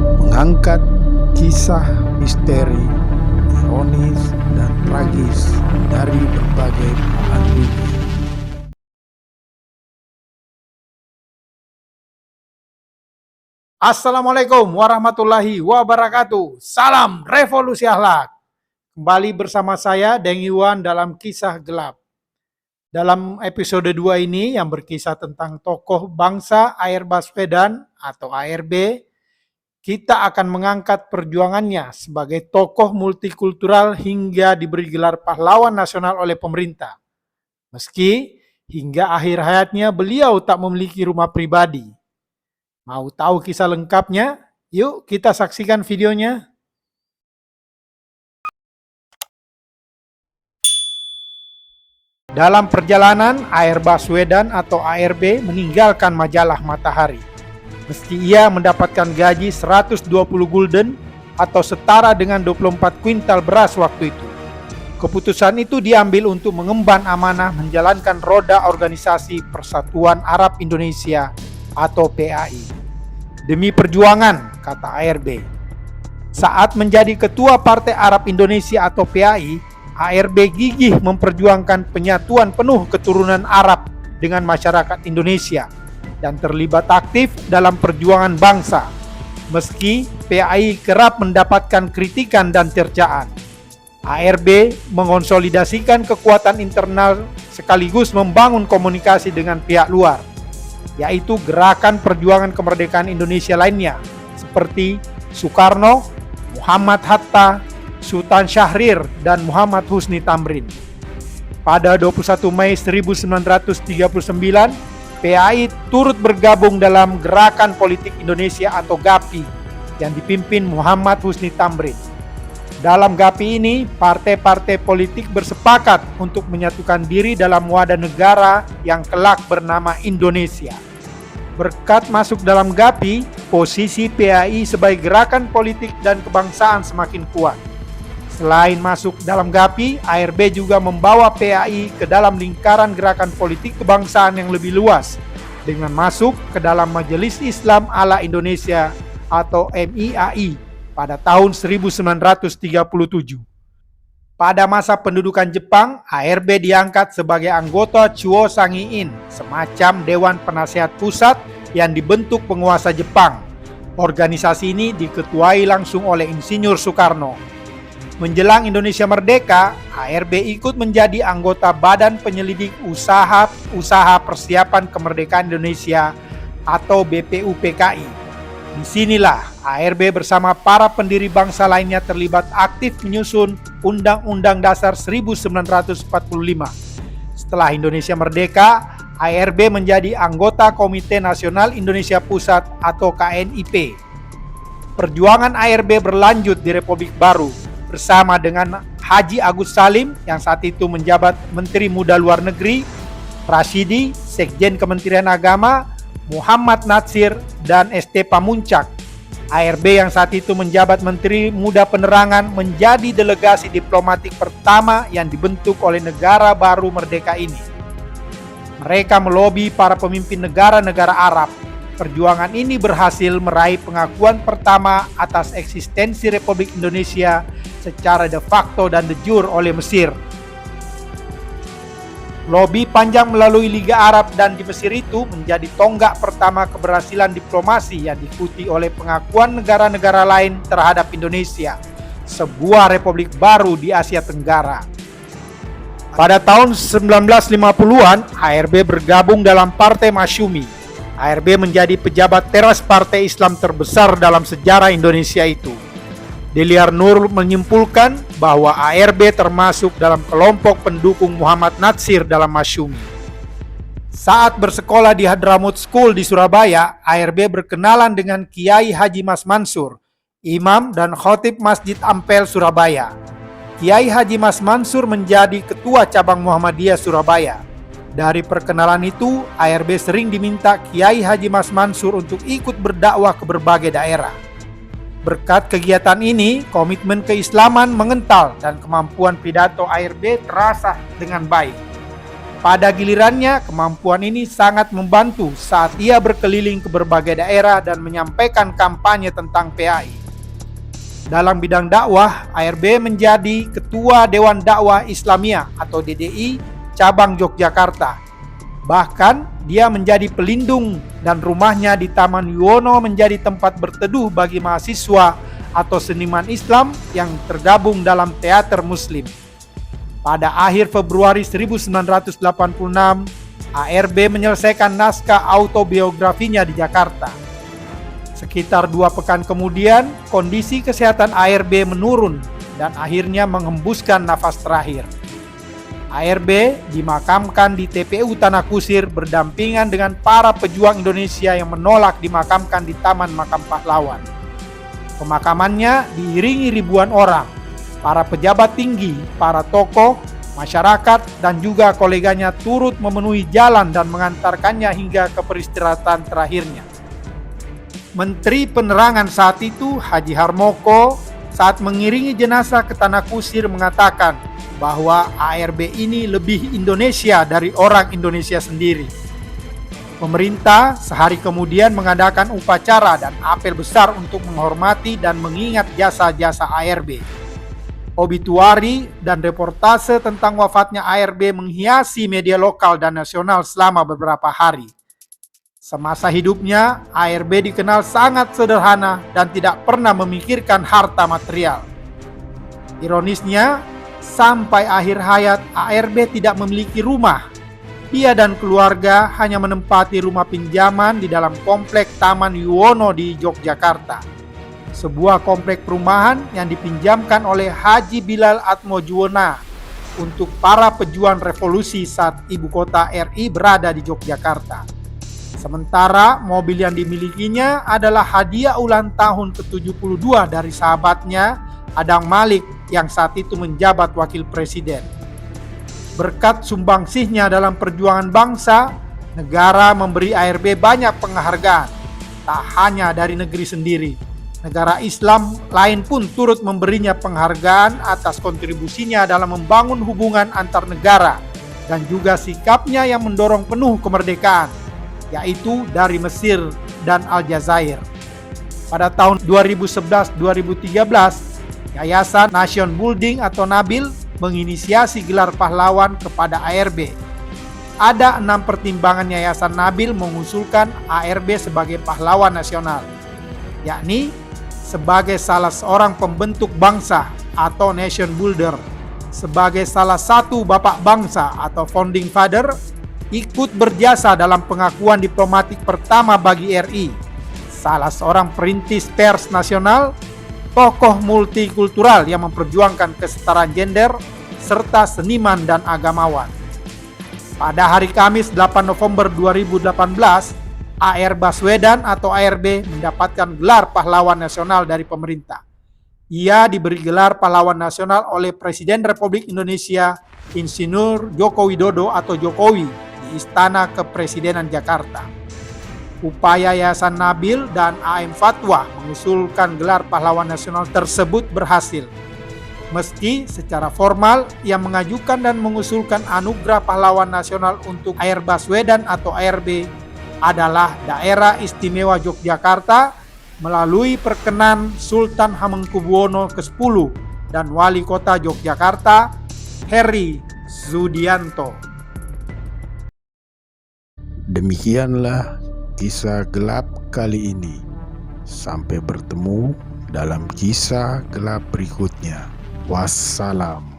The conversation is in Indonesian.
mengangkat kisah misteri, ironis, dan tragis dari berbagai belahan dunia. Assalamualaikum warahmatullahi wabarakatuh. Salam revolusi akhlak. Kembali bersama saya Deng Iwan dalam Kisah Gelap. Dalam episode 2 ini yang berkisah tentang tokoh bangsa Air Baswedan atau ARB, kita akan mengangkat perjuangannya sebagai tokoh multikultural hingga diberi gelar pahlawan nasional oleh pemerintah. Meski hingga akhir hayatnya beliau tak memiliki rumah pribadi. Mau tahu kisah lengkapnya? Yuk kita saksikan videonya. Dalam perjalanan, Air Baswedan atau ARB meninggalkan majalah Matahari. Meski ia mendapatkan gaji 120 gulden atau setara dengan 24 kuintal beras waktu itu. Keputusan itu diambil untuk mengemban amanah menjalankan roda organisasi Persatuan Arab Indonesia atau PAI. Demi perjuangan, kata ARB. Saat menjadi ketua Partai Arab Indonesia atau PAI, ARB gigih memperjuangkan penyatuan penuh keturunan Arab dengan masyarakat Indonesia dan terlibat aktif dalam perjuangan bangsa. Meski PAI kerap mendapatkan kritikan dan cercaan, ARB mengonsolidasikan kekuatan internal sekaligus membangun komunikasi dengan pihak luar, yaitu gerakan perjuangan kemerdekaan Indonesia lainnya seperti Soekarno, Muhammad Hatta, Sultan Syahrir, dan Muhammad Husni Tamrin. Pada 21 Mei 1939, PAI turut bergabung dalam Gerakan Politik Indonesia atau GAPI yang dipimpin Muhammad Husni Tamrin. Dalam GAPI ini, partai-partai politik bersepakat untuk menyatukan diri dalam wadah negara yang kelak bernama Indonesia. Berkat masuk dalam GAPI, posisi PAI sebagai gerakan politik dan kebangsaan semakin kuat. Selain masuk dalam GAPI, ARB juga membawa PAI ke dalam lingkaran gerakan politik kebangsaan yang lebih luas dengan masuk ke dalam Majelis Islam ala Indonesia atau MIAI pada tahun 1937. Pada masa pendudukan Jepang, ARB diangkat sebagai anggota Chuo Sangiin, semacam Dewan Penasehat Pusat yang dibentuk penguasa Jepang. Organisasi ini diketuai langsung oleh Insinyur Soekarno. Menjelang Indonesia merdeka, ARB ikut menjadi anggota Badan Penyelidik Usaha Persiapan Kemerdekaan Indonesia atau BPUPKI. Disinilah ARB bersama para pendiri bangsa lainnya terlibat aktif menyusun Undang-Undang Dasar 1945. Setelah Indonesia merdeka, ARB menjadi anggota Komite Nasional Indonesia Pusat atau KNIP. Perjuangan ARB berlanjut di Republik Baru bersama dengan Haji Agus Salim yang saat itu menjabat Menteri Muda Luar Negeri, Rasidi, Sekjen Kementerian Agama, Muhammad Natsir, dan ST Pamuncak. ARB yang saat itu menjabat Menteri Muda Penerangan menjadi delegasi diplomatik pertama yang dibentuk oleh negara baru merdeka ini. Mereka melobi para pemimpin negara-negara Arab. Perjuangan ini berhasil meraih pengakuan pertama atas eksistensi Republik Indonesia secara de facto dan de jure oleh Mesir. Lobi panjang melalui Liga Arab dan di Mesir itu menjadi tonggak pertama keberhasilan diplomasi yang diikuti oleh pengakuan negara-negara lain terhadap Indonesia, sebuah republik baru di Asia Tenggara. Pada tahun 1950-an, ARB bergabung dalam Partai Masyumi. ARB menjadi pejabat teras partai Islam terbesar dalam sejarah Indonesia itu. Deliar Nur menyimpulkan bahwa ARB termasuk dalam kelompok pendukung Muhammad Natsir dalam Masyumi. Saat bersekolah di Hadramut School di Surabaya, ARB berkenalan dengan Kiai Haji Mas Mansur, imam dan khotib Masjid Ampel Surabaya. Kiai Haji Mas Mansur menjadi ketua cabang Muhammadiyah Surabaya. Dari perkenalan itu, ARB sering diminta Kiai Haji Mas Mansur untuk ikut berdakwah ke berbagai daerah. Berkat kegiatan ini, komitmen keislaman mengental dan kemampuan pidato ARB terasa dengan baik. Pada gilirannya, kemampuan ini sangat membantu saat ia berkeliling ke berbagai daerah dan menyampaikan kampanye tentang PAI. Dalam bidang dakwah, ARB menjadi Ketua Dewan Dakwah Islamiyah atau DDI Cabang Yogyakarta. Bahkan, dia menjadi pelindung dan rumahnya di Taman Yuwono menjadi tempat berteduh bagi mahasiswa atau seniman Islam yang tergabung dalam teater Muslim. Pada akhir Februari 1986, ARB menyelesaikan naskah autobiografinya di Jakarta. Sekitar 2 pekan kemudian, kondisi kesehatan ARB menurun dan akhirnya menghembuskan nafas terakhir. ARB dimakamkan di TPU Tanah Kusir berdampingan dengan para pejuang Indonesia yang menolak dimakamkan di Taman Makam Pahlawan. Pemakamannya diiringi ribuan orang, para pejabat tinggi, para tokoh, masyarakat, dan juga koleganya turut memenuhi jalan dan mengantarkannya hingga ke peristirahatan terakhirnya. Menteri Penerangan saat itu, Haji Harmoko, saat mengiringi jenazah ke Tanah Kusir mengatakan bahwa ARB ini lebih Indonesia dari orang Indonesia sendiri. Pemerintah sehari kemudian mengadakan upacara dan apel besar untuk menghormati dan mengingat jasa-jasa ARB. Obituari dan reportase tentang wafatnya ARB menghiasi media lokal dan nasional selama beberapa hari. Semasa hidupnya, ARB dikenal sangat sederhana dan tidak pernah memikirkan harta material. Ironisnya, sampai akhir hayat ARB tidak memiliki rumah. Dia dan keluarga hanya menempati rumah pinjaman di dalam komplek Taman Yuwono di Yogyakarta. Sebuah komplek perumahan yang dipinjamkan oleh Haji Bilal Atmojuwono untuk para pejuang revolusi saat ibu kota RI berada di Yogyakarta. Sementara mobil yang dimilikinya adalah hadiah ulang tahun ke-72 dari sahabatnya Adang Malik yang saat itu menjabat wakil presiden. Berkat sumbangsihnya dalam perjuangan bangsa, negara memberi ARB banyak penghargaan, tak hanya dari negeri sendiri. Negara Islam lain pun turut memberinya penghargaan atas kontribusinya dalam membangun hubungan antar negara dan juga sikapnya yang mendorong penuh kemerdekaan, yaitu dari Mesir dan Aljazair. Pada tahun 2011-2013, Yayasan Nation Building atau Nabil menginisiasi gelar pahlawan kepada ARB. Ada 6 pertimbangan Yayasan Nabil mengusulkan ARB sebagai pahlawan nasional, yakni sebagai salah seorang pembentuk bangsa atau nation builder, sebagai salah satu bapak bangsa atau founding father, ikut berjasa dalam pengakuan diplomatik pertama bagi RI, salah seorang perintis pers nasional, tokoh multikultural yang memperjuangkan kesetaraan gender, serta seniman dan agamawan. Pada hari Kamis 8 November 2018, AR Baswedan atau ARB mendapatkan gelar pahlawan nasional dari pemerintah. Ia diberi gelar pahlawan nasional oleh Presiden Republik Indonesia Insinyur Joko Widodo atau Jokowi di Istana Kepresidenan Jakarta. Upaya Yayasan Nabil dan AM Fatwa mengusulkan gelar pahlawan nasional tersebut berhasil. Meski secara formal ia mengajukan dan mengusulkan anugerah pahlawan nasional untuk AR Baswedan atau ARB adalah Daerah Istimewa Yogyakarta melalui perkenan Sultan Hamengkubuwono ke-10 dan Wali Kota Yogyakarta Heri Zudianto. Demikianlah kisah gelap kali ini. Sampai bertemu dalam kisah gelap berikutnya. Wassalam.